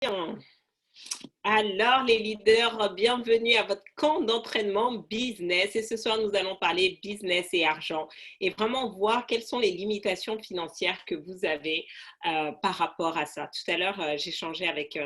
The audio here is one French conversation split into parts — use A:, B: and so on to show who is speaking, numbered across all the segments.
A: Bien. Alors, les leaders, bienvenue à votre camp d'entraînement business. Et ce soir, nous allons parler business et argent et vraiment voir quelles sont les limitations financières que vous avez par rapport à ça. Tout à l'heure, j'échangeais avec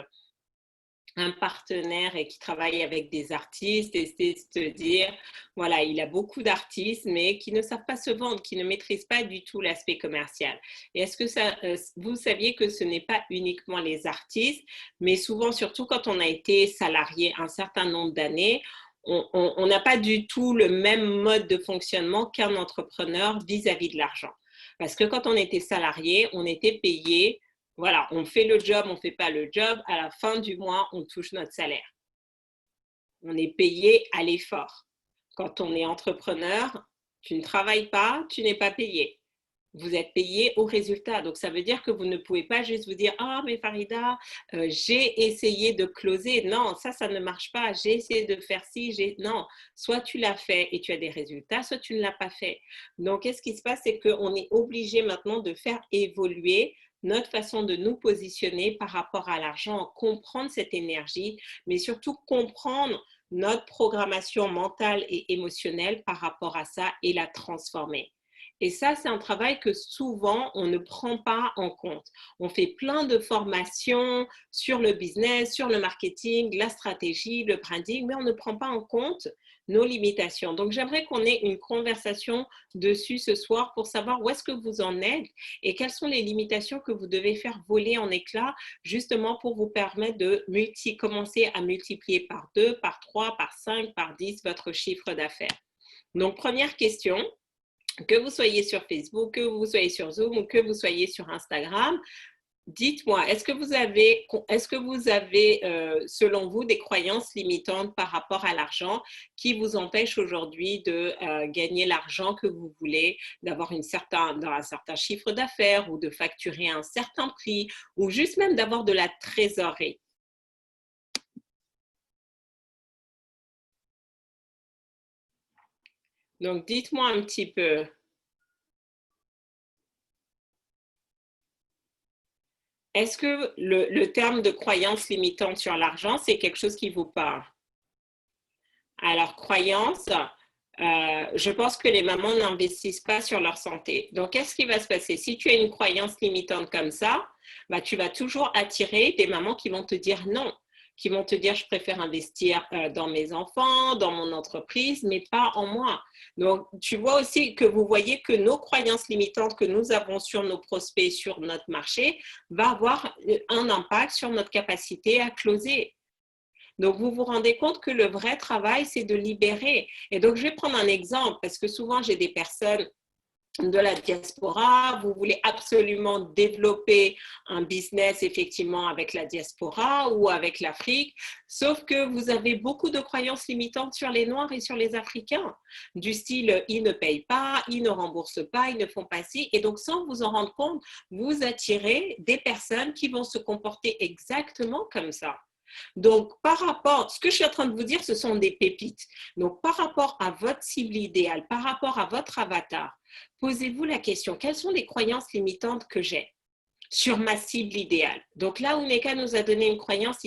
A: un partenaire et qui travaille avec des artistes et c'est de se dire, voilà, il a beaucoup d'artistes, mais qui ne savent pas se vendre, qui ne maîtrisent pas du tout l'aspect commercial. Et est-ce que ça, vous saviez que ce n'est pas uniquement les artistes, mais souvent, surtout quand on a été salarié un certain nombre d'années, on n'a pas du tout le même mode de fonctionnement qu'un entrepreneur vis-à-vis de l'argent. Parce que quand on était salarié, on était payé, voilà, on fait le job, on ne fait pas le job, à la fin du mois, on touche notre salaire. On est payé à l'effort. Quand on est entrepreneur, tu ne travailles pas, tu n'es pas payé. Vous êtes payé au résultat. Donc, ça veut dire que vous ne pouvez pas juste vous dire « Ah, mais Farida, j'ai essayé de closer. » Non, ça ne marche pas. J'ai essayé de faire ci. Non, soit tu l'as fait et tu as des résultats, soit tu ne l'as pas fait. Donc, qu'est-ce qui se passe? C'est qu'on est obligé maintenant de faire évoluer notre façon de nous positionner par rapport à l'argent, comprendre cette énergie, mais surtout comprendre notre programmation mentale et émotionnelle par rapport à ça et la transformer. Et ça, c'est un travail que souvent, on ne prend pas en compte. On fait plein de formations sur le business, sur le marketing, la stratégie, le branding, mais on ne prend pas en compte nos limitations. Donc, j'aimerais qu'on ait une conversation dessus ce soir pour savoir où est-ce que vous en êtes et quelles sont les limitations que vous devez faire voler en éclats justement pour vous permettre de commencer à multiplier par 2, par 3, par 5, par 10 votre chiffre d'affaires. Donc, première question, que vous soyez sur Facebook, que vous soyez sur Zoom ou que vous soyez sur Instagram, dites-moi, est-ce que vous avez selon vous, des croyances limitantes par rapport à l'argent qui vous empêchent aujourd'hui de gagner l'argent que vous voulez, d'avoir un certain chiffre d'affaires ou de facturer un certain prix ou juste même d'avoir de la trésorerie? Donc, dites-moi un petit peu. Est-ce que le terme de croyance limitante sur l'argent, c'est quelque chose qui vous parle? Alors, croyance, je pense que les mamans n'investissent pas sur leur santé. Donc, qu'est-ce qui va se passer? Si tu as une croyance limitante comme ça, bah, tu vas toujours attirer des mamans qui vont te dire non, qui vont te dire je préfère investir dans mes enfants, dans mon entreprise, mais pas en moi. Donc, tu vois aussi que vous voyez que nos croyances limitantes que nous avons sur nos prospects, sur notre marché, va avoir un impact sur notre capacité à closer. Donc, vous vous rendez compte que le vrai travail, c'est de libérer. Et donc, je vais prendre un exemple parce que souvent, j'ai des personnes de la diaspora, vous voulez absolument développer un business effectivement avec la diaspora ou avec l'Afrique, sauf que vous avez beaucoup de croyances limitantes sur les Noirs et sur les Africains, du style ils ne payent pas, ils ne remboursent pas, ils ne font pas ci, et donc sans vous en rendre compte, vous attirez des personnes qui vont se comporter exactement comme ça. Donc, par rapport, ce que je suis en train de vous dire, ce sont des pépites. Donc, par rapport à votre cible idéale, par rapport à votre avatar, posez-vous la question, quelles sont les croyances limitantes que j'ai sur ma cible idéale? Donc là, Ouneka nous a donné une croyance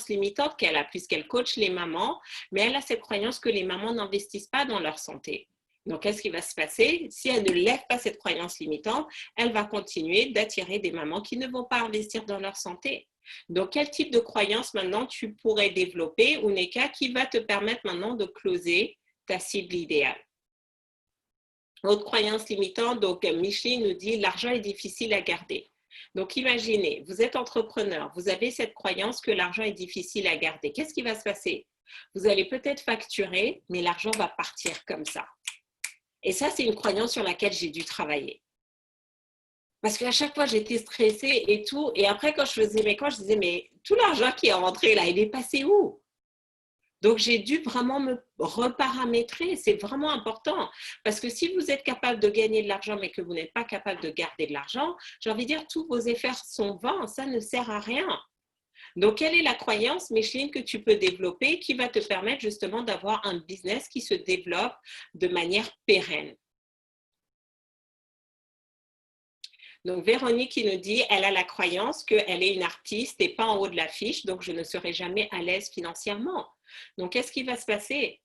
A: limitante qu'elle a, puisqu'elle coach les mamans, mais elle a cette croyance que les mamans n'investissent pas dans leur santé. Donc, qu'est-ce qui va se passer? Si elle ne lève pas cette croyance limitante, elle va continuer d'attirer des mamans qui ne vont pas investir dans leur santé. Donc, quel type de croyance maintenant tu pourrais développer, Ouneka, qui va te permettre maintenant de closer ta cible idéale? Autre croyance limitante, donc Micheline nous dit l'argent est difficile à garder. Donc imaginez, vous êtes entrepreneur, vous avez cette croyance que l'argent est difficile à garder. Qu'est-ce qui va se passer? Vous allez peut-être facturer, mais l'argent va partir comme ça. Et ça, c'est une croyance sur laquelle j'ai dû travailler. Parce qu'à chaque fois, j'étais stressée et tout. Et après, quand je faisais mes comptes, je disais, mais tout l'argent qui est rentré là, il est passé où? Donc, j'ai dû vraiment me reparamétrer. C'est vraiment important. Parce que si vous êtes capable de gagner de l'argent, mais que vous n'êtes pas capable de garder de l'argent, j'ai envie de dire, tous vos efforts sont vains. Ça ne sert à rien. Donc, quelle est la croyance, Micheline, que tu peux développer qui va te permettre justement d'avoir un business qui se développe de manière pérenne? Donc, Véronique qui nous dit, elle a la croyance qu'elle est une artiste et pas en haut de l'affiche, donc je ne serai jamais à l'aise financièrement. Donc, qu'est-ce qui va se passer?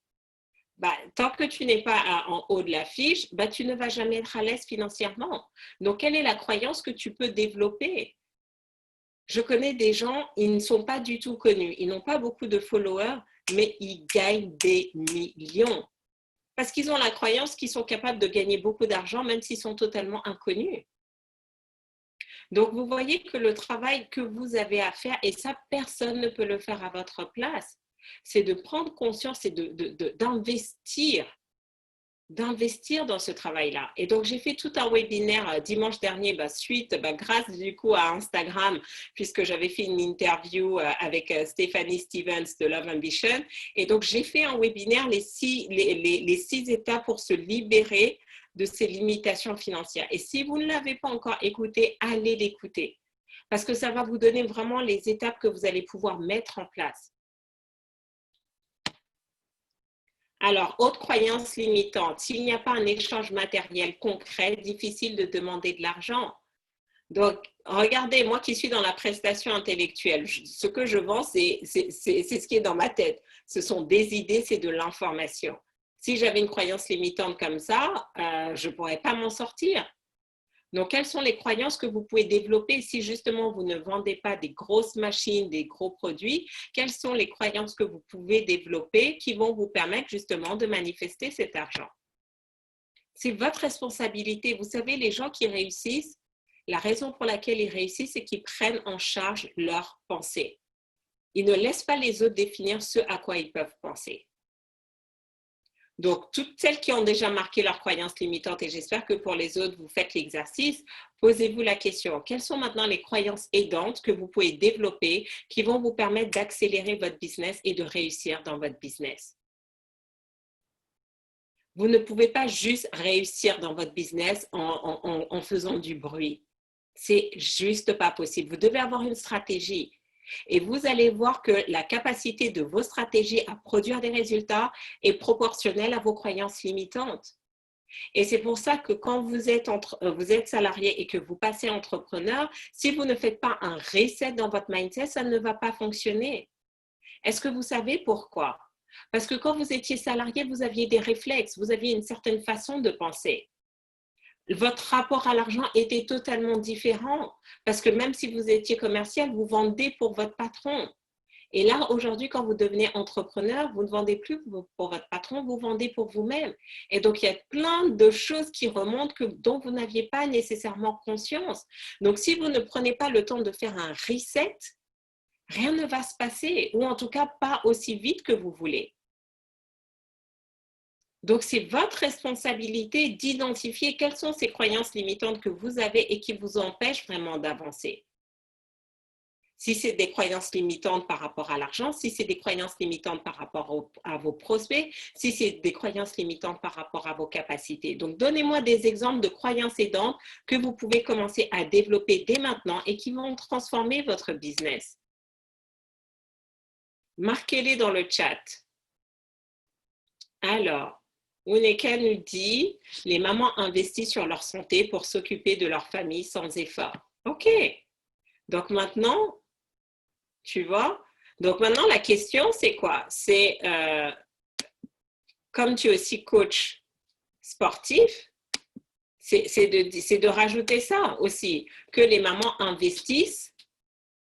A: Tant que tu n'es pas en haut de l'affiche, tu ne vas jamais être à l'aise financièrement. Donc, quelle est la croyance que tu peux développer? Je connais des gens, ils ne sont pas du tout connus, ils n'ont pas beaucoup de followers, mais ils gagnent des millions. Parce qu'ils ont la croyance qu'ils sont capables de gagner beaucoup d'argent, même s'ils sont totalement inconnus. Donc, vous voyez que le travail que vous avez à faire, et ça, personne ne peut le faire à votre place, c'est de prendre conscience et d'investir dans ce travail-là. Et donc, j'ai fait tout un webinaire dimanche dernier, grâce du coup à Instagram, puisque j'avais fait une interview avec Stephanie Stevens de Love Ambition. Et donc, j'ai fait un webinaire, les six étapes pour se libérer de ces limitations financières. Et si vous ne l'avez pas encore écouté, allez l'écouter. Parce que ça va vous donner vraiment les étapes que vous allez pouvoir mettre en place. Alors, autre croyance limitante, s'il n'y a pas un échange matériel concret, difficile de demander de l'argent. Donc, regardez, moi qui suis dans la prestation intellectuelle, ce que je vends, c'est ce qui est dans ma tête. Ce sont des idées, c'est de l'information. Si j'avais une croyance limitante comme ça, je ne pourrais pas m'en sortir. Donc, quelles sont les croyances que vous pouvez développer si justement vous ne vendez pas des grosses machines, des gros produits? Quelles sont les croyances que vous pouvez développer qui vont vous permettre justement de manifester cet argent? C'est votre responsabilité. Vous savez, les gens qui réussissent, la raison pour laquelle ils réussissent, c'est qu'ils prennent en charge leurs pensées. Ils ne laissent pas les autres définir ce à quoi ils peuvent penser. Donc, toutes celles qui ont déjà marqué leurs croyances limitantes, et j'espère que pour les autres, vous faites l'exercice, posez-vous la question, quelles sont maintenant les croyances aidantes que vous pouvez développer qui vont vous permettre d'accélérer votre business et de réussir dans votre business? Vous ne pouvez pas juste réussir dans votre business en faisant du bruit. C'est juste pas possible. Vous devez avoir une stratégie. Et vous allez voir que la capacité de vos stratégies à produire des résultats est proportionnelle à vos croyances limitantes. Et c'est pour ça que quand vous êtes salarié et que vous passez entrepreneur, si vous ne faites pas un reset dans votre mindset, ça ne va pas fonctionner. Est-ce que vous savez pourquoi? Parce que quand vous étiez salarié, vous aviez des réflexes, vous aviez une certaine façon de penser. Votre rapport à l'argent était totalement différent parce que même si vous étiez commercial, vous vendez pour votre patron. Et là, aujourd'hui, quand vous devenez entrepreneur, vous ne vendez plus pour votre patron, vous vendez pour vous-même. Et donc, il y a plein de choses qui remontent dont vous n'aviez pas nécessairement conscience. Donc, si vous ne prenez pas le temps de faire un reset, rien ne va se passer, ou en tout cas pas aussi vite que vous voulez. Donc, c'est votre responsabilité d'identifier quelles sont ces croyances limitantes que vous avez et qui vous empêchent vraiment d'avancer. Si c'est des croyances limitantes par rapport à l'argent, si c'est des croyances limitantes par rapport à vos prospects, si c'est des croyances limitantes par rapport à vos capacités. Donc, donnez-moi des exemples de croyances aidantes que vous pouvez commencer à développer dès maintenant et qui vont transformer votre business. Marquez-les dans le chat. Alors, Uneka nous dit, les mamans investissent sur leur santé pour s'occuper de leur famille sans effort. OK. Donc maintenant, tu vois, donc maintenant la question c'est quoi? C'est, comme tu es aussi coach sportif, c'est de rajouter ça aussi, que les mamans investissent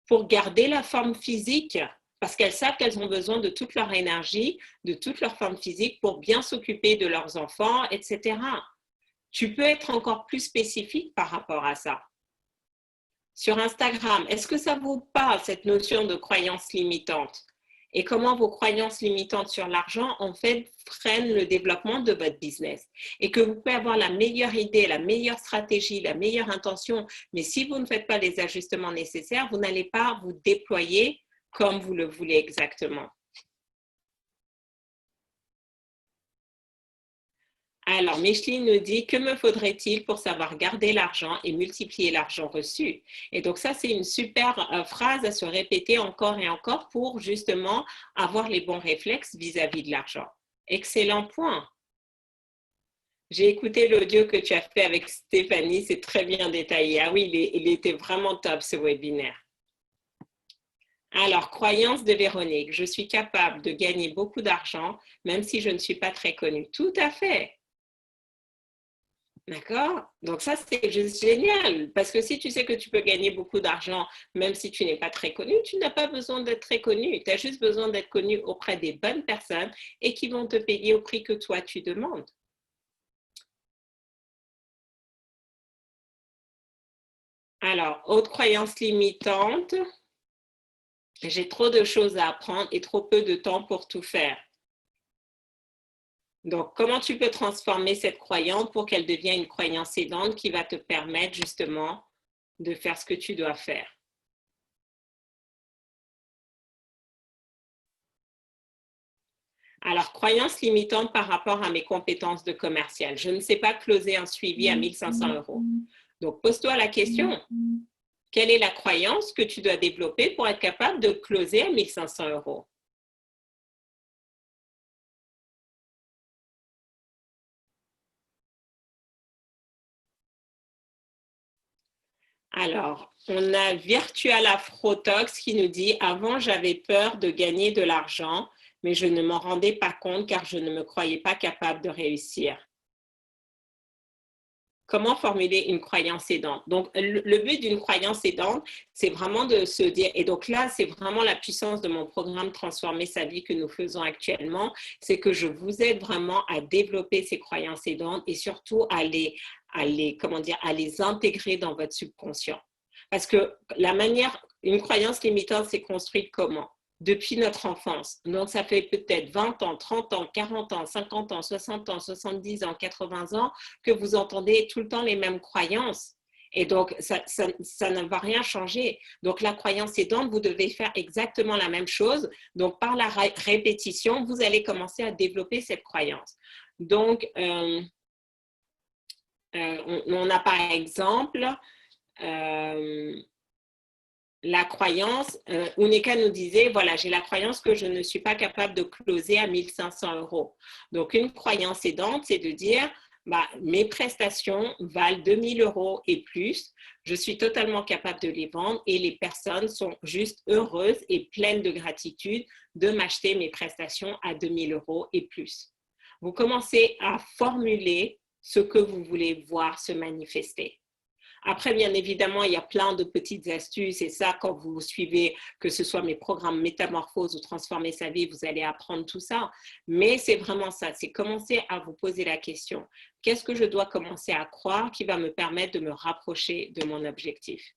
A: pour garder la forme physique parce qu'elles savent qu'elles ont besoin de toute leur énergie, de toute leur forme physique pour bien s'occuper de leurs enfants, etc. Tu peux être encore plus spécifique par rapport à ça. Sur Instagram, est-ce que ça vous parle, cette notion de croyance limitante? Et comment vos croyances limitantes sur l'argent, en fait, freinent le développement de votre business? Et que vous pouvez avoir la meilleure idée, la meilleure stratégie, la meilleure intention, mais si vous ne faites pas les ajustements nécessaires, vous n'allez pas vous déployer comme vous le voulez exactement. Alors, Micheline nous dit, que me faudrait-il pour savoir garder l'argent et multiplier l'argent reçu? Et donc, ça, c'est une super phrase à se répéter encore et encore pour justement avoir les bons réflexes vis-à-vis de l'argent. Excellent point. J'ai écouté l'audio que tu as fait avec Stéphanie, c'est très bien détaillé. Ah oui, il était vraiment top ce webinaire. Alors, croyance de Véronique, je suis capable de gagner beaucoup d'argent même si je ne suis pas très connue. Tout à fait. D'accord? Donc ça, c'est juste génial. Parce que si tu sais que tu peux gagner beaucoup d'argent, même si tu n'es pas très connu, tu n'as pas besoin d'être très connu. Tu as juste besoin d'être connu auprès des bonnes personnes et qui vont te payer au prix que toi, tu demandes. Alors, autre croyance limitante, j'ai trop de choses à apprendre et trop peu de temps pour tout faire. Donc, comment tu peux transformer cette croyance pour qu'elle devienne une croyance aidante qui va te permettre justement de faire ce que tu dois faire? Alors, croyance limitante par rapport à mes compétences de commercial. Je ne sais pas closer un suivi à 1 500 €. Donc, pose-toi la question, quelle est la croyance que tu dois développer pour être capable de closer à 1 500 €? Alors, on a Virtual Afrotox qui nous dit « Avant, j'avais peur de gagner de l'argent, mais je ne m'en rendais pas compte car je ne me croyais pas capable de réussir. » Comment formuler une croyance aidante? Donc, le but d'une croyance aidante, c'est vraiment de se dire, et donc là, c'est vraiment la puissance de mon programme Transformer sa vie que nous faisons actuellement, c'est que je vous aide vraiment à développer ces croyances aidantes et surtout à les intégrer dans votre subconscient. Parce que la manière, une croyance limitante, c'est construite comment? Depuis notre enfance. Donc, ça fait peut-être 20 ans, 30 ans, 40 ans, 50 ans, 60 ans, 70 ans, 80 ans que vous entendez tout le temps les mêmes croyances. Et donc, ça ne va rien changer. Donc, la croyance aidante, vous devez faire exactement la même chose. Donc, par la répétition, vous allez commencer à développer cette croyance. Donc, on a par exemple la croyance, Uneka nous disait, voilà, j'ai la croyance que je ne suis pas capable de closer à 1 500 €. Donc, une croyance aidante, c'est de dire, bah, mes prestations valent 2 000 € et plus, je suis totalement capable de les vendre et les personnes sont juste heureuses et pleines de gratitude de m'acheter mes prestations à 2 000 € et plus. Vous commencez à formuler ce que vous voulez voir se manifester. Après, bien évidemment, il y a plein de petites astuces et ça, quand vous suivez, que ce soit mes programmes Métamorphose ou Transformer sa vie, vous allez apprendre tout ça. Mais c'est vraiment ça, c'est commencer à vous poser la question. Qu'est-ce que je dois commencer à croire qui va me permettre de me rapprocher de mon objectif?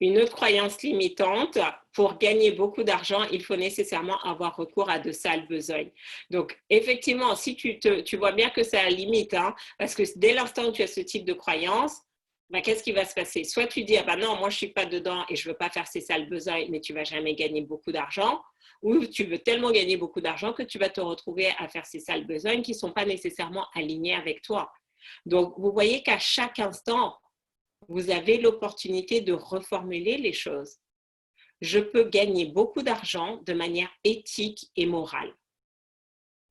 A: Une autre croyance limitante, pour gagner beaucoup d'argent, il faut nécessairement avoir recours à de sales besognes. Donc, effectivement, si tu vois bien que ça limite, hein, parce que dès l'instant où tu as ce type de croyance, ben, qu'est-ce qui va se passer? Soit tu dis, ah ben non, moi je ne suis pas dedans et je ne veux pas faire ces sales besognes, mais tu ne vas jamais gagner beaucoup d'argent, ou tu veux tellement gagner beaucoup d'argent que tu vas te retrouver à faire ces sales besognes qui ne sont pas nécessairement alignées avec toi. Donc, vous voyez qu'à chaque instant, vous avez l'opportunité de reformuler les choses. Je peux gagner beaucoup d'argent de manière éthique et morale.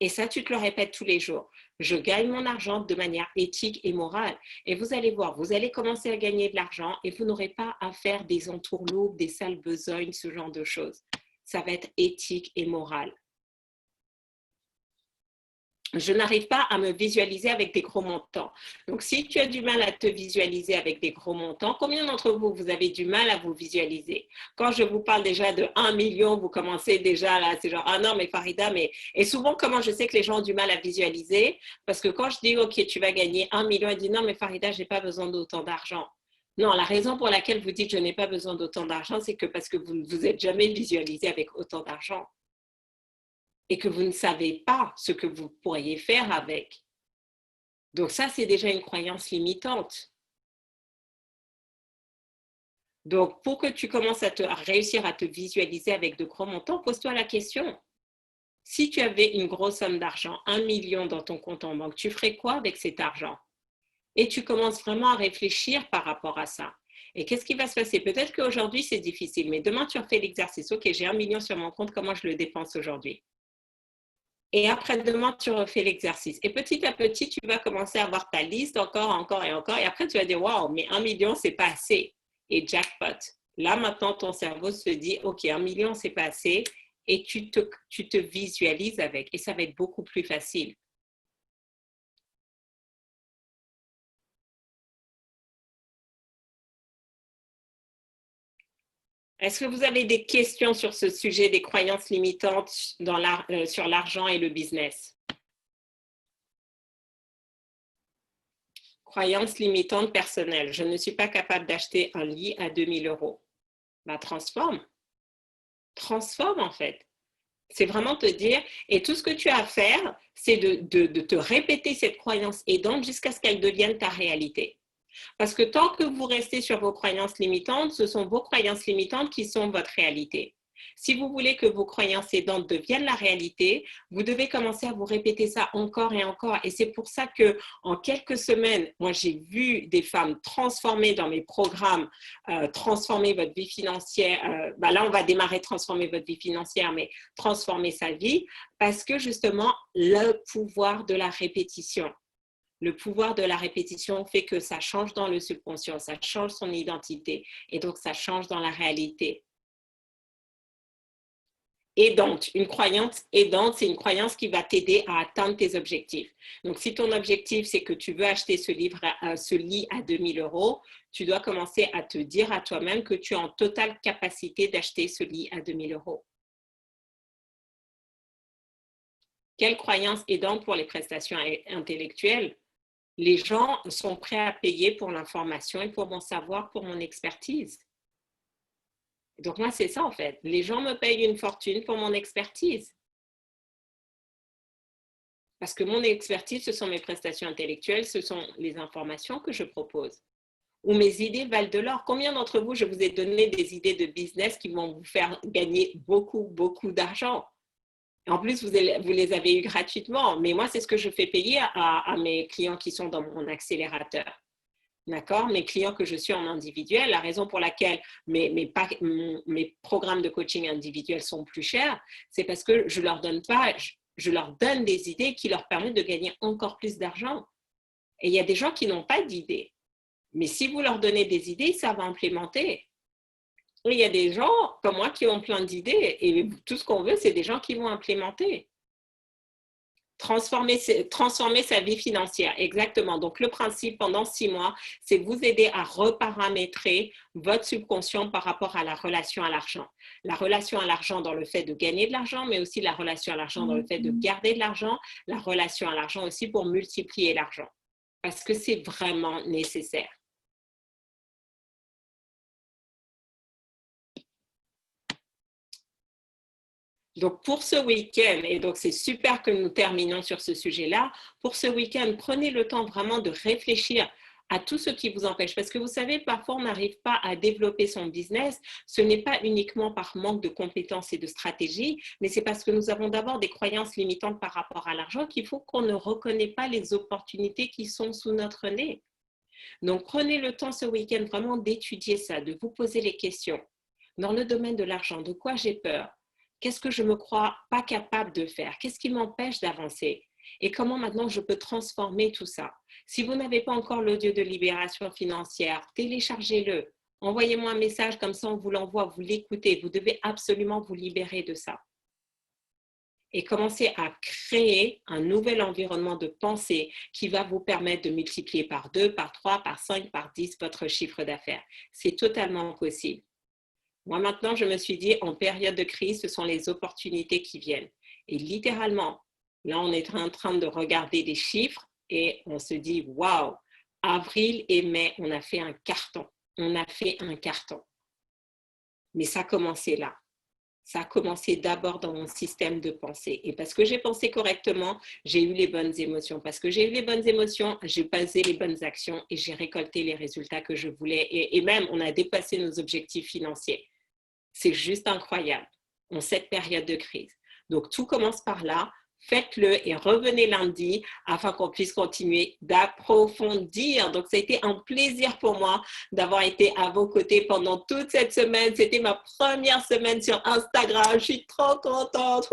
A: Et ça, tu te le répètes tous les jours. Je gagne mon argent de manière éthique et morale. Et vous allez voir, vous allez commencer à gagner de l'argent et vous n'aurez pas à faire des entourloupes, des sales besognes, ce genre de choses. Ça va être éthique et moral. Je n'arrive pas à me visualiser avec des gros montants. Donc, si tu as du mal à te visualiser avec des gros montants, combien d'entre vous, vous avez du mal à vous visualiser? Quand je vous parle déjà de 1 million, vous commencez déjà là, c'est genre, ah non, mais Farida, mais... Et souvent, comment je sais que les gens ont du mal à visualiser? Parce que quand je dis, OK, tu vas gagner 1 million, ils disent, non, mais Farida, je n'ai pas besoin d'autant d'argent. Non, la raison pour laquelle vous dites, je n'ai pas besoin d'autant d'argent, c'est que parce que vous ne vous êtes jamais visualisé avec autant d'argent. Et que vous ne savez pas ce que vous pourriez faire avec. Donc ça, c'est déjà une croyance limitante. Donc, pour que tu commences à réussir à te visualiser avec de gros montants, pose-toi la question. Si tu avais une grosse somme d'argent, 1 million dans ton compte en banque, tu ferais quoi avec cet argent? Et tu commences vraiment à réfléchir par rapport à ça. Et qu'est-ce qui va se passer? Peut-être qu'aujourd'hui, c'est difficile, mais demain, tu refais l'exercice. OK, j'ai 1 million sur mon compte, comment je le dépense aujourd'hui? Et après-demain, tu refais l'exercice. Et petit à petit, tu vas commencer à avoir ta liste encore. Et après, tu vas dire, waouh, mais 1 million, c'est pas assez. Et jackpot. Là, maintenant, ton cerveau se dit, OK, 1 million, c'est pas assez. Et tu te visualises avec. Et ça va être beaucoup plus facile. Est-ce que vous avez des questions sur ce sujet des croyances limitantes sur l'argent et le business? Croyances limitantes personnelles. Je ne suis pas capable d'acheter un lit à 2 000 euros. Bah, transforme. Transforme en fait. C'est vraiment te dire, et tout ce que tu as à faire, c'est de te répéter cette croyance aidante jusqu'à ce qu'elle devienne ta réalité. Parce que tant que vous restez sur vos croyances limitantes, ce sont vos croyances limitantes qui sont votre réalité. Si vous voulez que vos croyances aidantes deviennent la réalité, vous devez commencer à vous répéter ça encore et encore. Et c'est pour ça que en quelques semaines, moi j'ai vu des femmes transformer dans mes programmes, transformer votre vie financière. Là, on va démarrer transformer votre vie financière, mais transformer sa vie, parce que justement, le pouvoir de la répétition. Le pouvoir de la répétition fait que ça change dans le subconscient, ça change son identité et donc ça change dans la réalité. Aidante, une croyance aidante, c'est une croyance qui va t'aider à atteindre tes objectifs. Donc, si ton objectif, c'est que tu veux acheter ce lit à 2 000 euros, tu dois commencer à te dire à toi-même que tu es en totale capacité d'acheter ce lit à 2 000 euros. Quelle croyance aidante pour les prestations intellectuelles? Les gens sont prêts à payer pour l'information et pour mon savoir, pour mon expertise. Donc moi, c'est ça en fait. Les gens me payent une fortune pour mon expertise. Parce que mon expertise, ce sont mes prestations intellectuelles, ce sont les informations que je propose. Ou mes idées valent de l'or. Combien d'entre vous, je vous ai donné des idées de business qui vont vous faire gagner beaucoup d'argent? En plus, vous les avez eues gratuitement. Mais moi, c'est ce que je fais payer à mes clients qui sont dans mon accélérateur. D'accord? Mes clients que je suis en individuel, la raison pour laquelle mes programmes de coaching individuels sont plus chers, c'est parce que je leur donne des idées qui leur permettent de gagner encore plus d'argent. Et il y a des gens qui n'ont pas d'idées. Mais si vous leur donnez des idées, ils savent implémenter. Et il y a des gens comme moi qui ont plein d'idées et tout ce qu'on veut, c'est des gens qui vont implémenter. Transformer sa vie financière, exactement. Donc, le principe pendant 6 mois, c'est vous aider à reparamétrer votre subconscient par rapport à la relation à l'argent. La relation à l'argent dans le fait de gagner de l'argent, mais aussi la relation à l'argent dans le fait de garder de l'argent, la relation à l'argent aussi pour multiplier l'argent. Parce que c'est vraiment nécessaire. Donc, pour ce week-end, et donc c'est super que nous terminons sur ce sujet-là, pour ce week-end, prenez le temps vraiment de réfléchir à tout ce qui vous empêche. Parce que vous savez, parfois, on n'arrive pas à développer son business. Ce n'est pas uniquement par manque de compétences et de stratégie, mais c'est parce que nous avons d'abord des croyances limitantes par rapport à l'argent qu'il faut qu'on ne reconnaît pas les opportunités qui sont sous notre nez. Donc, prenez le temps ce week-end vraiment d'étudier ça, de vous poser les questions. Dans le domaine de l'argent, de quoi j'ai peur? Qu'est-ce que je me crois pas capable de faire? Qu'est-ce qui m'empêche d'avancer? Et comment maintenant je peux transformer tout ça? Si vous n'avez pas encore l'audio de libération financière, téléchargez-le. Envoyez-moi un message comme ça, on vous l'envoie, vous l'écoutez. Vous devez absolument vous libérer de ça. Et commencer à créer un nouvel environnement de pensée qui va vous permettre de multiplier par 2, par 3, par 5, par 10 votre chiffre d'affaires. C'est totalement possible. Moi, maintenant, je me suis dit, en période de crise, ce sont les opportunités qui viennent. Et littéralement, là, on est en train de regarder des chiffres et on se dit, waouh, avril et mai, on a fait un carton. On a fait un carton. Mais ça a commencé là. Ça a commencé d'abord dans mon système de pensée. Et parce que j'ai pensé correctement, j'ai eu les bonnes émotions. Parce que j'ai eu les bonnes émotions, j'ai passé les bonnes actions et j'ai récolté les résultats que je voulais. Et même, on a dépassé nos objectifs financiers. C'est juste incroyable en cette période de crise. Donc, tout commence par là. faites-le et revenez lundi afin qu'on puisse continuer d'approfondir. Donc, ça a été un plaisir pour moi d'avoir été à vos côtés pendant toute cette semaine. C'était ma première semaine sur Instagram. Je suis trop contente.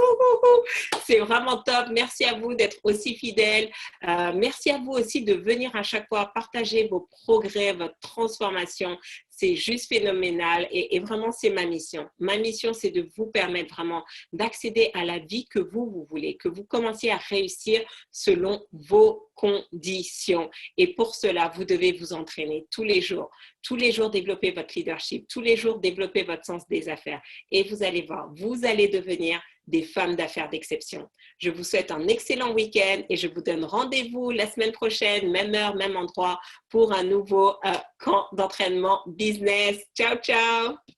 A: C'est vraiment top. Merci à vous d'être aussi fidèles. Merci à vous aussi de venir à chaque fois partager vos progrès, votre transformation. C'est juste phénoménal et vraiment, c'est ma mission. Ma mission, c'est de vous permettre vraiment d'accéder à la vie que vous voulez, que vous commenciez à réussir selon vos conditions. Et pour cela, vous devez vous entraîner tous les jours. Tous les jours, développer votre leadership. Tous les jours, développer votre sens des affaires. Et vous allez voir, vous allez devenir des femmes d'affaires d'exception. Je vous souhaite un excellent week-end et je vous donne rendez-vous la semaine prochaine, même heure, même endroit, pour un nouveau camp d'entraînement business. Ciao, ciao!